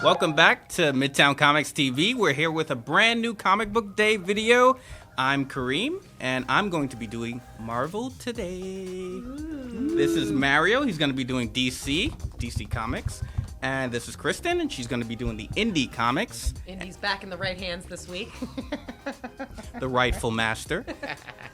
Welcome back to Midtown Comics TV. We're here with a brand new Comic Book Day video. I'm Kareem, and I'm going to be doing Marvel today. This is Mario. He's going to be doing DC Comics. And this is Kristen, and she's going to be doing the Indie Comics. Indie's back in the right hands this week. The rightful master.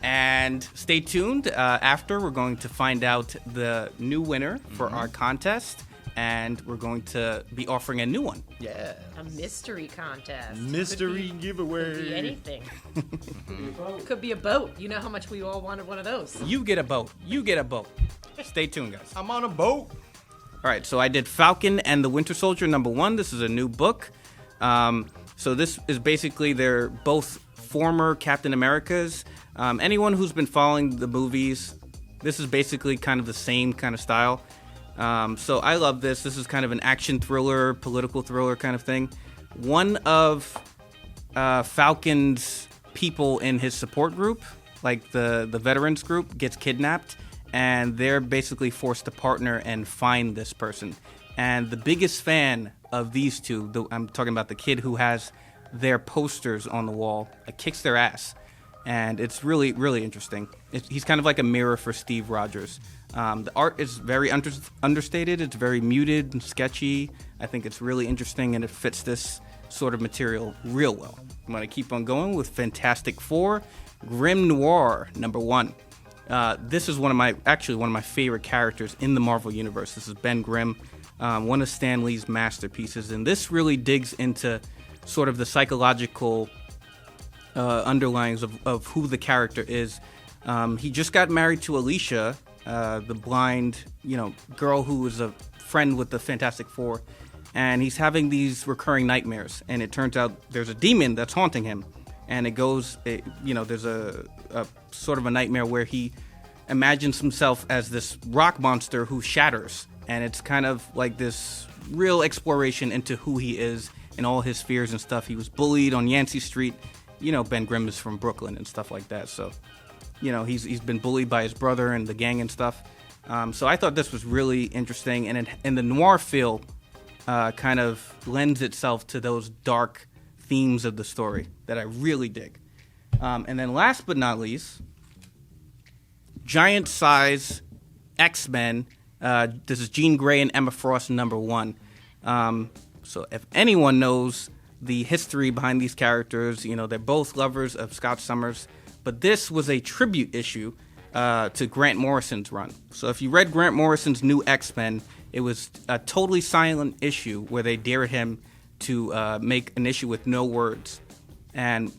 And stay tuned. After, we're going to find out the new winner for our contest. And we're going to be offering a new one. Yeah. A mystery contest. Mystery giveaway. Could be anything. Could be a boat. You know how much we all wanted one of those. You get a boat. You get a boat. Stay tuned, guys. I'm on a boat. All right, so I did Falcon and the Winter Soldier #1. This is a new book. So this is basically, they're both former Captain Americas. Anyone who's been following the movies, this is basically kind of the same kind of style. So I love this. This is kind of an action thriller, political thriller kind of thing. One of Falcon's people in his support group, like the veterans group, gets kidnapped. And they're basically forced to partner and find this person. And the biggest fan of these two, I'm talking about the kid who has their posters on the wall, kicks their ass. And it's really, really interesting. He's kind of like a mirror for Steve Rogers. The art is very understated. It's very muted and sketchy. I think it's really interesting, and it fits this sort of material real well. I'm going to keep on going with Fantastic Four, Grim Noir #1. This is one of my favorite characters in the Marvel Universe. This is Ben Grimm, one of Stan Lee's masterpieces, and this really digs into sort of the psychological underlyings of who the character is. He just got married to Alicia, the blind, girl who was a friend with the Fantastic Four, and he's having these recurring nightmares. And it turns out there's a demon that's haunting him, and there's a sort of a nightmare where he imagines himself as this rock monster who shatters, and it's kind of like this real exploration into who he is and all his fears and stuff. He was bullied on Yancey Street. Ben Grimm is from Brooklyn and stuff like that, so he's been bullied by his brother and the gang and stuff. So I thought this was really interesting, and the noir feel kind of lends itself to those dark themes of the story that I really dig. And then last but not least, giant size X-Men. This is Jean Grey and Emma Frost #1. So if anyone knows the history behind these characters, they're both lovers of Scott Summers. But this was a tribute issue to Grant Morrison's run. So if you read Grant Morrison's new X-Men, it was a totally silent issue where they dared him to make an issue with no words. And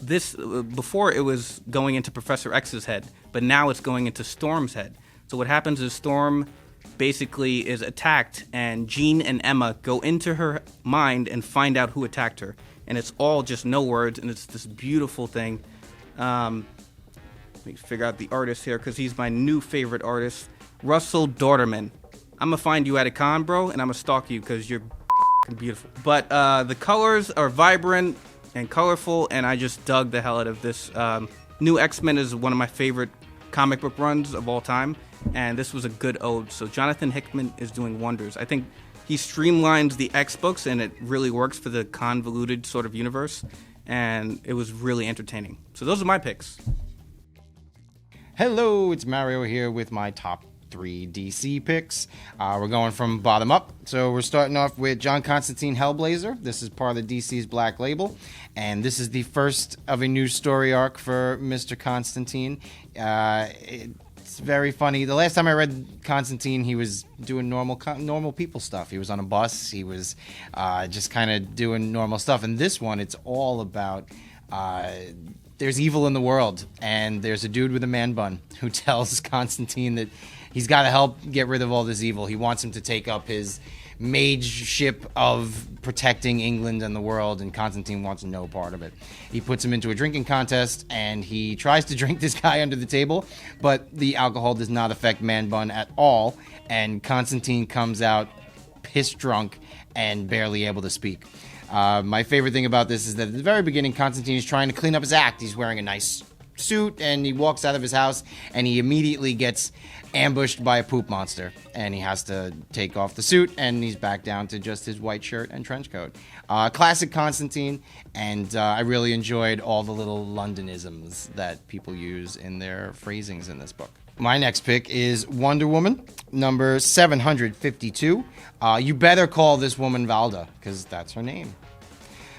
this, before it was going into Professor X's head, but now it's going into Storm's head. So what happens is Storm basically is attacked, and Jean and Emma go into her mind and find out who attacked her. And it's all just no words, and it's this beautiful thing. Let me figure out the artist here, because he's my new favorite artist, Russell Dorterman. I'm going to find you at a con, bro, and I'm going to stalk you because you're beautiful. But the colors are vibrant and colorful, and I just dug the hell out of this. New X-Men is one of my favorite comic book runs of all time, and this was a good ode. So Jonathan Hickman is doing wonders. I think he streamlines the X books, and it really works for the convoluted sort of universe, and it was really entertaining. So those are my picks. Hello, it's Mario here with my top 3 DC picks. We're going from bottom up. So we're starting off with John Constantine Hellblazer. This is part of the DC's Black Label, and this is the first of a new story arc for Mr. Constantine. It's very funny. The last time I read Constantine, he was doing normal people stuff. He was on a bus. He was just kind of doing normal stuff. And this one, it's all about there's evil in the world, and there's a dude with a man bun who tells Constantine that he's got to help get rid of all this evil. He wants him to take up his mage ship of protecting England and the world, and Constantine wants no part of it. He puts him into a drinking contest, and he tries to drink this guy under the table, but the alcohol does not affect Man Bun at all, and Constantine comes out pissed drunk and barely able to speak. My favorite thing about this is that at the very beginning, Constantine is trying to clean up his act. He's wearing a nice suit, and he walks out of his house, and he immediately gets ambushed by a poop monster, and he has to take off the suit, and he's back down to just his white shirt and trench coat. Classic Constantine, and I really enjoyed all the little Londonisms that people use in their phrasings in this book. My next pick is Wonder Woman, number 752. You better call this woman Valda, because that's her name.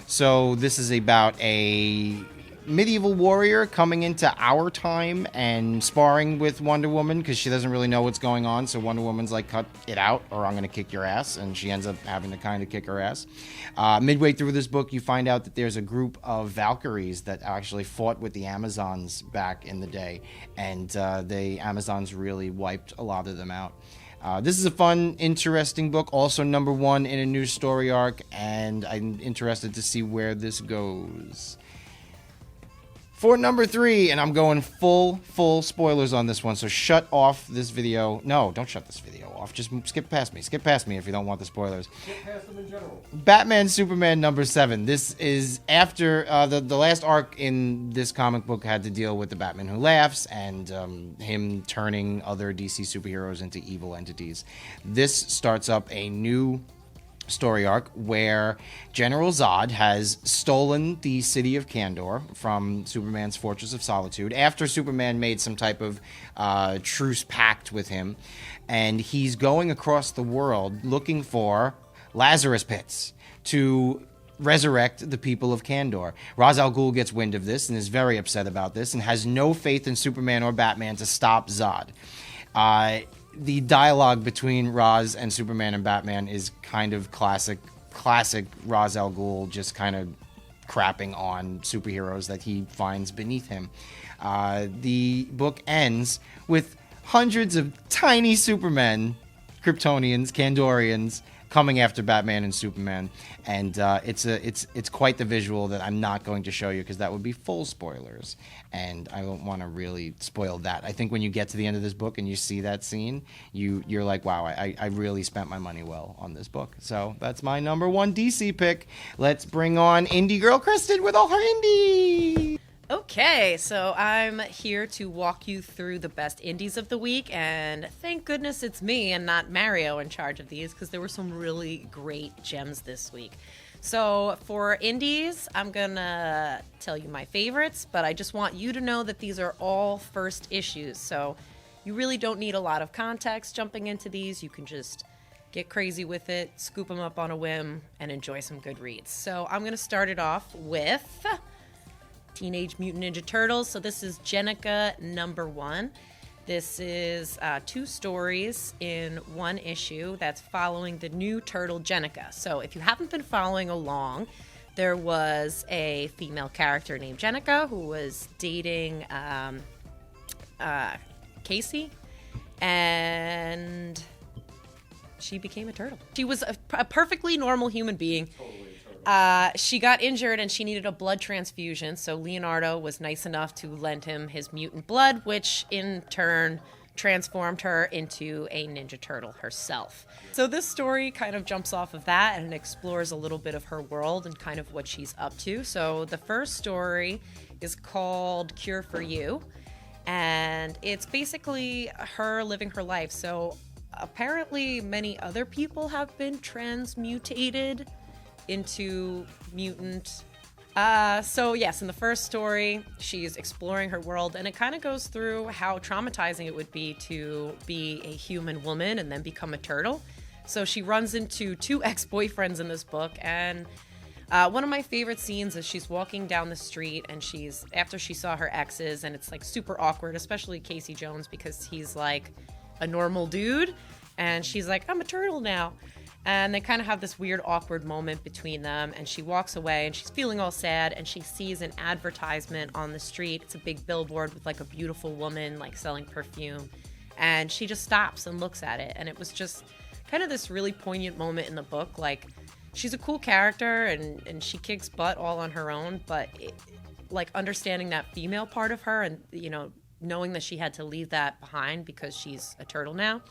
So this is about a medieval warrior coming into our time and sparring with Wonder Woman because she doesn't really know what's going on. So Wonder Woman's like, cut it out or I'm going to kick your ass. And she ends up having to kind of kick her ass. Midway through this book, you find out that there's a group of Valkyries that actually fought with the Amazons back in the day. And the Amazons really wiped a lot of them out. This is a fun, interesting book. Also number 1 in a new story arc. And I'm interested to see where this goes. For number 3, and I'm going full spoilers on this one, so shut off this video. No, don't shut this video off. Just skip past me. Skip past me if you don't want the spoilers. Skip past them in general. Batman Superman number 7. This is after the last arc in this comic book had to deal with the Batman Who Laughs and him turning other DC superheroes into evil entities. This starts up a new story arc where General Zod has stolen the city of Kandor from Superman's Fortress of Solitude after Superman made some type of truce pact with him, and he's going across the world looking for Lazarus pits to resurrect the people of Kandor. Ra's al Ghul gets wind of this and is very upset about this and has no faith in Superman or Batman to stop Zod. The dialogue between Ra's and Superman and Batman is kind of classic Ra's al Ghul, just kind of crapping on superheroes that he finds beneath him. The book ends with hundreds of tiny Supermen, Kryptonians, Kandorians, coming after Batman and Superman, and it's quite the visual that I'm not going to show you because that would be full spoilers, and I don't want to really spoil that. I think when you get to the end of this book and you see that scene, you're like, wow, I really spent my money well on this book. So that's my number 1 DC pick. Let's bring on Indie Girl Kristen with all her indie. Okay, so I'm here to walk you through the best indies of the week, and thank goodness it's me and not Mario in charge of these, because there were some really great gems this week. So for indies, I'm gonna tell you my favorites, but I just want you to know that these are all first issues, so you really don't need a lot of context jumping into these. You can just get crazy with it, scoop them up on a whim, and enjoy some good reads. So I'm gonna start it off with Teenage Mutant Ninja Turtles. So this is Jennika number 1. This is 2 stories in 1 issue that's following the new turtle Jennika. So if you haven't been following along, there was a female character named Jennika who was dating Casey, and she became a turtle. She was a perfectly normal human being. She got injured and she needed a blood transfusion, so Leonardo was nice enough to lend him his mutant blood, which in turn transformed her into a Ninja Turtle herself. So this story kind of jumps off of that and explores a little bit of her world and kind of what she's up to. So the first story is called Cure for You, and it's basically her living her life. So apparently many other people have been transmutated into mutant. So yes, in the first story, she's exploring her world, and it kind of goes through how traumatizing it would be to be a human woman and then become a turtle. So she runs into 2 ex-boyfriends in this book, and one of my favorite scenes is she's walking down the street, and after she saw her exes, and it's like super awkward, especially Casey Jones, because he's like a normal dude, and she's like, I'm a turtle now. And they kind of have this weird, awkward moment between them. And she walks away and she's feeling all sad. And she sees an advertisement on the street. It's a big billboard with like a beautiful woman like selling perfume. And she just stops and looks at it. And it was just kind of this really poignant moment in the book. Like, she's a cool character and she kicks butt all on her own. But like understanding that female part of her and, you know, knowing that she had to leave that behind because she's a turtle now.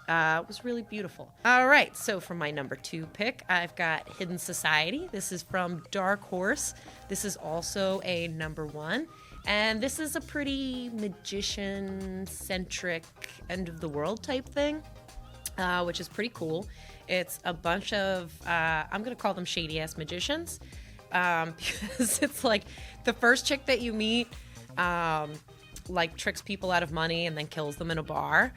Was really beautiful. All right, so for my number 2 pick, I've got Hidden Society. This is from Dark Horse. This is also a number 1, And this is a pretty magician-centric end-of-the-world type thing, which is pretty cool. It's a bunch of, I'm going to call them shady-ass magicians, because it's like the first chick that you meet, like tricks people out of money and then kills them in a bar.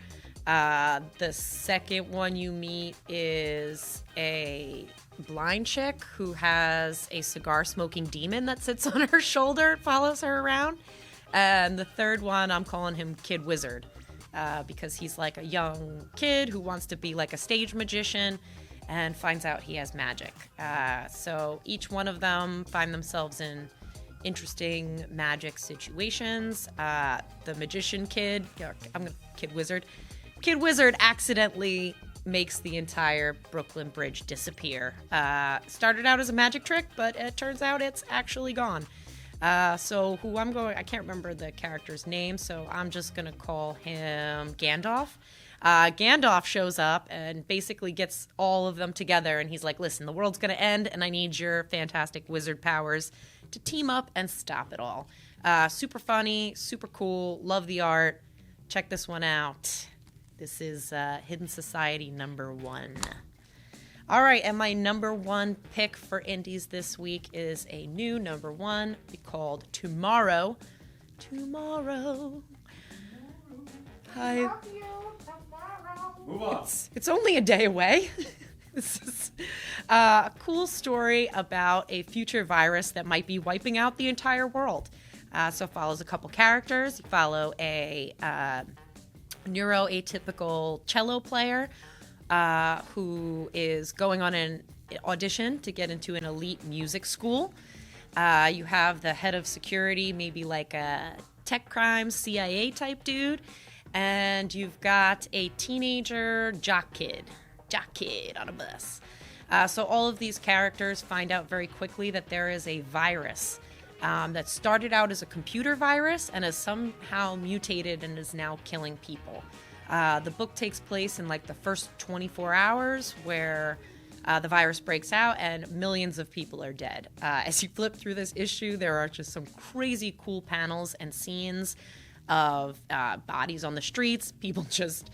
The second one you meet is a blind chick who has a cigar-smoking demon that sits on her shoulder and follows her around. And the third one, I'm calling him Kid Wizard, because he's like a young kid who wants to be like a stage magician and finds out he has magic. So each one of them find themselves in interesting magic situations. The magician kid, Kid Wizard accidentally makes the entire Brooklyn Bridge disappear. Started out as a magic trick, but it turns out it's actually gone. So I can't remember the character's name, so I'm just going to call him Gandalf. Gandalf shows up and basically gets all of them together, and he's like, listen, the world's going to end, and I need your fantastic wizard powers to team up and stop it all. Super funny, super cool, love the art. Check this one out. This is Hidden Society #1. All right, and my #1 pick for indies this week is a new #1 called Tomorrow. Tomorrow. Move on. It's only a day away. This is a cool story about a future virus that might be wiping out the entire world. So it follows a couple characters. You follow a neuroatypical cello player who is going on an audition to get into an elite music school. You have the head of security, maybe like a tech crime CIA type dude. And you've got a teenager jock kid on a bus. So all of these characters find out very quickly that there is a virus that started out as a computer virus and has somehow mutated and is now killing people. The book takes place in like the first 24 hours where the virus breaks out and millions of people are dead. As you flip through this issue, there are just some crazy cool panels and scenes of bodies on the streets, people just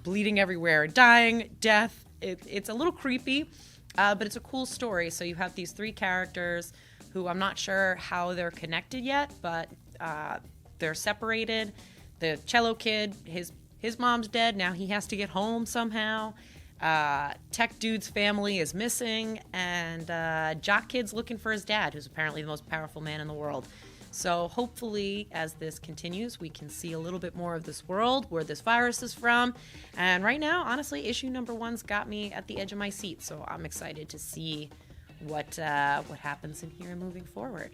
bleeding everywhere, dying, death. It's a little creepy, but it's a cool story. So you have these three characters who I'm not sure how they're connected yet, but they're separated. The cello kid, his mom's dead. Now he has to get home somehow. Tech dude's family is missing, and jock kid's looking for his dad, who's apparently the most powerful man in the world. So hopefully, as this continues, we can see a little bit more of this world, where this virus is from. And right now, honestly, issue #1's got me at the edge of my seat. So I'm excited to see what happens in here moving forward.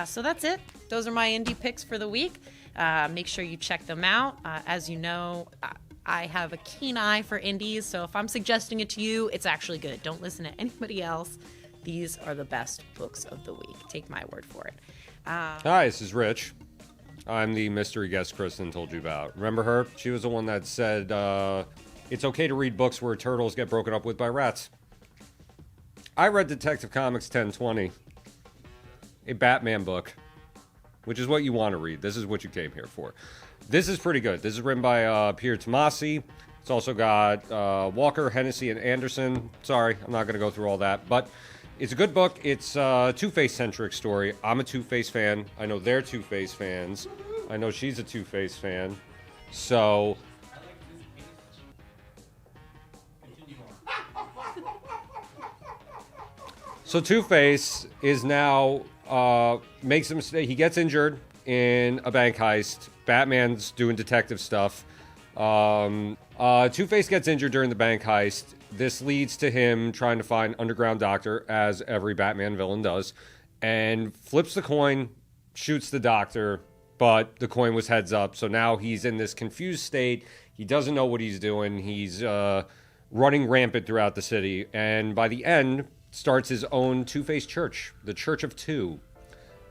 So that's it. Those are my indie picks for the week. Make sure you check them out. As you know, I have a keen eye for indies. So if I'm suggesting it to you, it's actually good. Don't listen to anybody else. These are the best books of the week. Take my word for it. Hi, this is Rich. I'm the mystery guest Kristen told you about. Remember her? She was the one that said it's okay to read books where turtles get broken up with by rats. I read Detective Comics 1020, a Batman book, which is what you want to read. This is what you came here for. This is pretty good. This is written by Pierre Tomasi. It's also got Walker, Hennessy, and Anderson. Sorry, I'm not going to go through all that, but it's a good book. It's a Two-Face centric story. I'm a Two-Face fan. I know they're Two-Face fans. I know she's a Two-Face fan. So Two-Face is now makes a mistake. He gets injured in a bank heist. Batman's doing detective stuff. Two-Face gets injured during the bank heist. This leads to him trying to find Underground Doctor, as every Batman villain does, and flips the coin, shoots the doctor, but the coin was heads up. So now he's in this confused state. He doesn't know what he's doing. He's running rampant throughout the city, and by the end, starts his own Two-Face church, the Church of Two.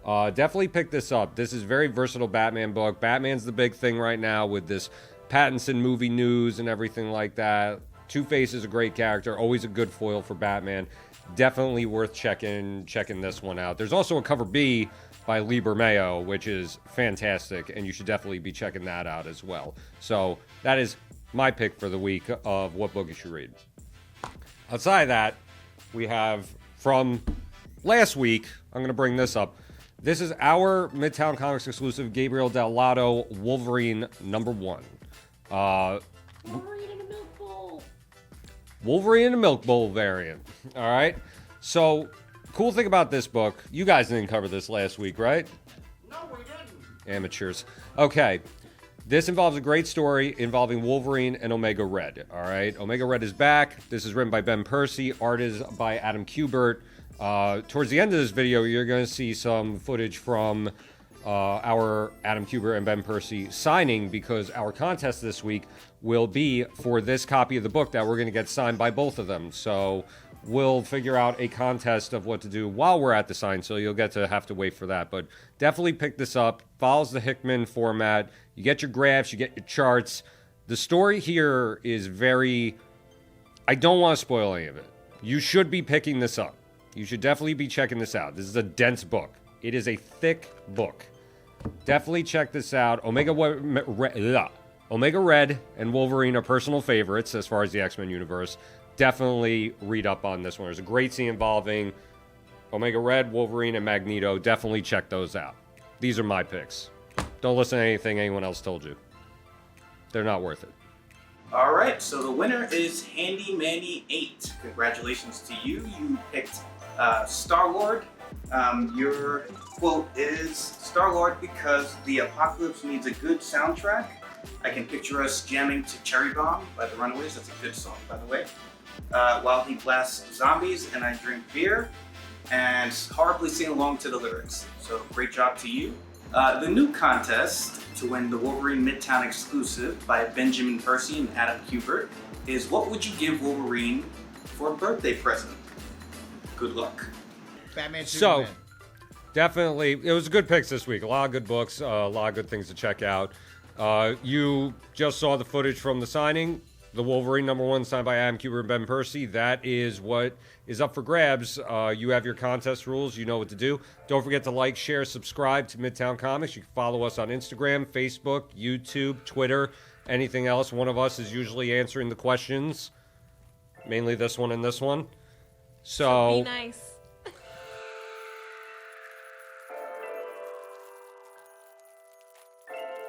Definitely pick this up. This is a very versatile Batman book. Batman's the big thing right now with this Pattinson movie news and everything like that. Two-Face is a great character, always a good foil for Batman. Definitely worth checking this one out. There's also a cover B by Lee Bermeo, which is fantastic, and you should definitely be checking that out as well. So that is my pick for the week of what book you should read. Outside of that, we have from last week, I'm going to bring this up. This is our Midtown Comics exclusive Gabriel Dell'Otto Wolverine #1. Wolverine in a milk bowl. Wolverine in a milk bowl variant. All right. So, cool thing about this book, you guys didn't cover this last week, right? No, we didn't. Amateurs. Okay. This involves a great story involving Wolverine and Omega Red. All right. Omega Red is back. This is written by Ben Percy. Art is by Adam Kubert. Towards the end of this video, you're going to see some footage from our Adam Kubert and Ben Percy signing, because our contest this week will be for this copy of the book that we're going to get signed by both of them. So we'll figure out a contest of what to do while we're at the sign, so you'll get to have to wait for that. But definitely pick this up. Follows the Hickman format. You get your graphs, you get your charts. The story here is very... I don't want to spoil any of it. You should be picking this up. You should definitely be checking this out. This is a dense book. It is a thick book. Definitely check this out. Omega Red and Wolverine are personal favorites as far as the X-Men universe. Definitely read up on this one. There's a great scene involving Omega Red, Wolverine, and Magneto. Definitely check those out. These are my picks. Don't listen to anything anyone else told you. They're not worth it. All right, so the winner is Handy Manny 8. Congratulations to you. You picked Star-Lord. Your quote is, Star-Lord because the apocalypse needs a good soundtrack. I can picture us jamming to Cherry Bomb by the Runaways. That's a good song, by the way. While he blasts zombies and I drink beer, and horribly sing along to the lyrics. So great job to you. The new contest to win the Wolverine Midtown Exclusive by Benjamin Percy and Adam Kubert is, what would you give Wolverine for a birthday present? Good luck. Batman So, Superman. definitely, it was good picks this week. A lot of good books, a lot of good things to check out. You just saw the footage from the signing. The Wolverine #1 signed by Adam Kubert and Ben Percy. That is what is up for grabs. You have your contest rules. You know what to do. Don't forget to like, share, subscribe to Midtown Comics. You can follow us on Instagram, Facebook, YouTube, Twitter, anything else. One of us is usually answering the questions. Mainly this one and this one. So So be nice.